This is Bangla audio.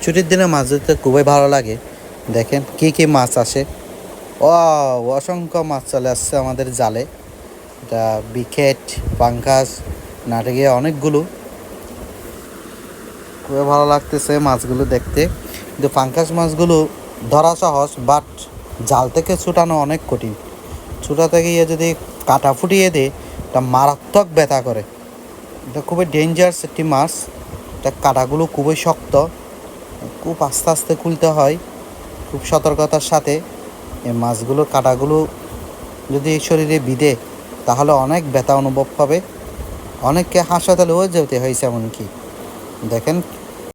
ছুটির দিনে মাছ ধরতে খুবই ভালো লাগে। দেখেন কি কি মাছ আসে। ও, অসংখ্য মাছ চলে আসছে আমাদের জালে। এটা বিকেট, পাঙ্গাস, নাটকিয়া অনেকগুলো। খুবই ভালো লাগতেছে মাছগুলো দেখতে। কিন্তু পাঙ্গাস মাছগুলো ধরা সহজ, বাট জাল থেকে ছুটানো অনেক কঠিন। ছুটাতে গিয়ে যদি কাটা ফুটিয়ে দেয়, এটা মারাত্মক ব্যথা করে। এটা খুবই ডেঞ্জারাস একটি মাছ। এটা কাটাগুলো খুবই শক্ত, খুব আস্তে আস্তে খুলতে হয়, খুব সতর্কতার সাথে। এই মাছগুলোর কাঁটাগুলো যদি শরীরে বিঁধে, তাহলে অনেক ব্যথা অনুভব হবে। অনেককে হাসপাতালেও যেতে হয়েছে এমনকি। দেখেন